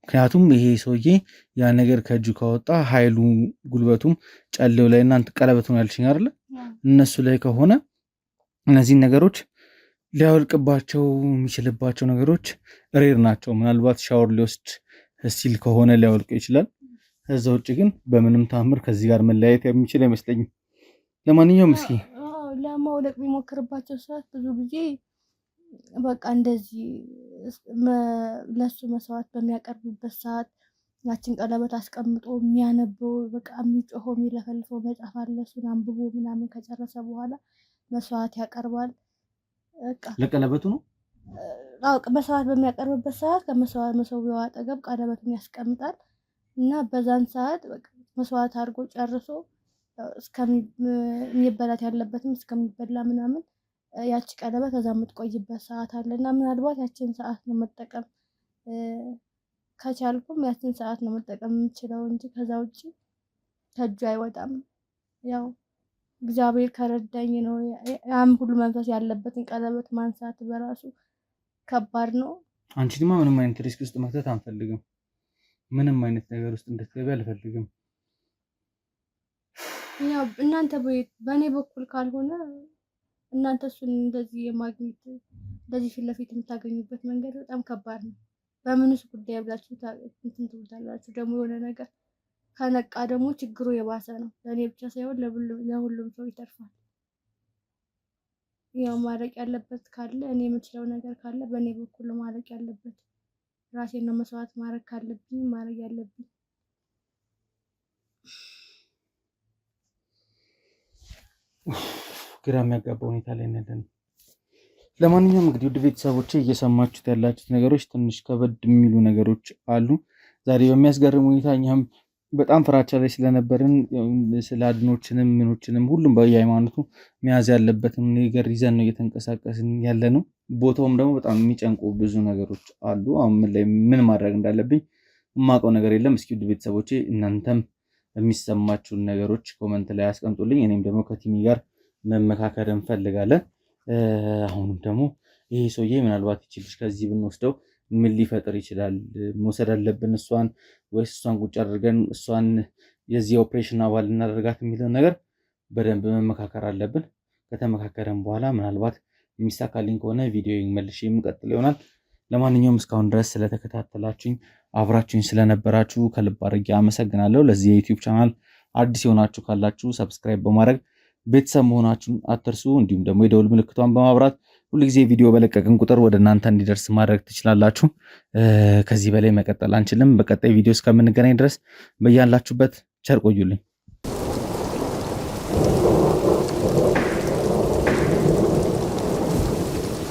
ምክንያቱም ይሄ ሰውዬ ያ ነገር ከእጁ ካወጣ ኃይሉ ጉልበቱም ጨሌው ላይ እናንተ ቀለበቱን ያልሽኝ አይደለ እነሱ ላይ ከሆነ እነዚህን ነገሮች ሊያወልቅባቸው የሚችልባቸው ነገሮች ሬር ናቸው። ምናልባት ሻወር ሊወስድ ሲል ከሆነ ሊያወልቁ ይችላል። ከዛ ውጭ ግን በምንም ታምር ከዚህ ጋር መለያየት የሚችል አይመስለኝም። ለማንኛውም እስኪ ለማውለቅ የሚሞክርባቸው ሰዓት ብዙ ጊዜ በቃ እንደዚህ ለሱ መስዋዕት በሚያቀርብበት ሰዓት ያችን ቀለበት አስቀምጦ የሚያነበው በቃ የሚጮኸው የሚለፈልፈው መጽሐፍ አለ። እሱን አንብቦ ምናምን ከጨረሰ በኋላ መስዋዕት ያቀርባል። ለቀለበቱ ነው መስዋዕት በሚያቀርብበት ሰዓት ከመሰዊያው አጠገብ ቀለበቱን ያስቀምጣል እና በዛን ሰዓት መስዋዕት አድርጎ ጨርሶ የሚበላት ያለበትም እስከሚበላ ምናምን ያቺ ቀለበት እዛ የምትቆይበት ሰዓት አለ እና ምናልባት ያችን ሰዓት ነው መጠቀም ከቻልኩም ያችን ሰዓት ነው መጠቀም የምችለው እንጂ ከዛ ውጭ ከእጁ አይወጣም። ያው እግዚአብሔር ከረዳኝ ነው። ያም ሁሉ መንፈስ ያለበትን ቀለበት ማንሳት በራሱ ከባድ ነው። አንቺ ድማ ምንም አይነት ሪስክ ውስጥ መክተት አንፈልግም። ምንም አይነት ነገር ውስጥ እንድትገቢ አልፈልግም። ያው እናንተ በእኔ በኩል ካልሆነ እናንተ እሱን እንደዚህ የማግኘት እንደዚህ ፊት ለፊት የምታገኙበት መንገድ በጣም ከባድ ነው። በምንስ ጉዳይ ብላችሁ እንትን ትሉታላችሁ። ደግሞ የሆነ ነገር ከነቃ ደግሞ ችግሩ የባሰ ነው። ለእኔ ብቻ ሳይሆን ለሁሉም ሰው ይተርፋል። ያው ማድረግ ያለበት ካለ እኔ የምችለው ነገር ካለ በእኔ በኩል ማድረግ ያለበት ራሴን ነው መስዋዕት ማድረግ ካለብኝ ማድረግ ያለብኝ። ግራ የሚያጋባ ሁኔታ ላይ ነን። ለማንኛውም እንግዲህ ውድ ቤተሰቦቼ እየሰማችሁት ያላችሁት ነገሮች ትንሽ ከበድ የሚሉ ነገሮች አሉ። ዛሬ በሚያስገርም ሁኔታ እኛም በጣም ፍራቻ ላይ ስለነበርን ስለ አድኖችንም ምኖችንም ሁሉም በየሃይማኖቱ መያዝ ያለበትን ነገር ይዘን ነው እየተንቀሳቀስን ያለ ነው። ቦታውም ደግሞ በጣም የሚጨንቁ ብዙ ነገሮች አሉ። አሁን ላይ ምን ማድረግ እንዳለብኝ የማውቀው ነገር የለም። እስኪ ውድ ቤተሰቦቼ እናንተም የሚሰማችሁን ነገሮች ኮመንት ላይ አስቀምጡልኝ። እኔም ደግሞ ከቲሚ ጋር መመካከር እንፈልጋለን። አሁንም ደግሞ ይሄ ሰውዬ ምናልባት ይችልሽ ከዚህ ብንወስደው ምን ሊፈጥር ይችላል? መውሰድ አለብን እሷን ወይስ እሷን ቁጭ አድርገን እሷን የዚህ ኦፕሬሽን አባል እናደርጋት የሚለውን ነገር በደንብ መመካከር አለብን። ከተመካከረን በኋላ ምናልባት የሚሳካልኝ ከሆነ ቪዲዮ መልሼ የምቀጥል ይሆናል። ለማንኛውም እስካሁን ድረስ ስለተከታተላችሁኝ አብራችሁኝ ስለነበራችሁ ከልብ አድርጌ አመሰግናለሁ። ለዚህ የዩቲዩብ ቻናል አዲስ የሆናችሁ ካላችሁ ሰብስክራይብ በማድረግ ቤተሰብ መሆናችሁን አትርሱ። እንዲሁም ደግሞ የደውል ምልክቷን በማብራት ሁልጊዜ ቪዲዮ በለቀቅን ቁጥር ወደ እናንተ እንዲደርስ ማድረግ ትችላላችሁ። ከዚህ በላይ መቀጠል አንችልም። በቀጣይ ቪዲዮ እስከምንገናኝ ድረስ በያላችሁበት ቸር ቆዩልኝ።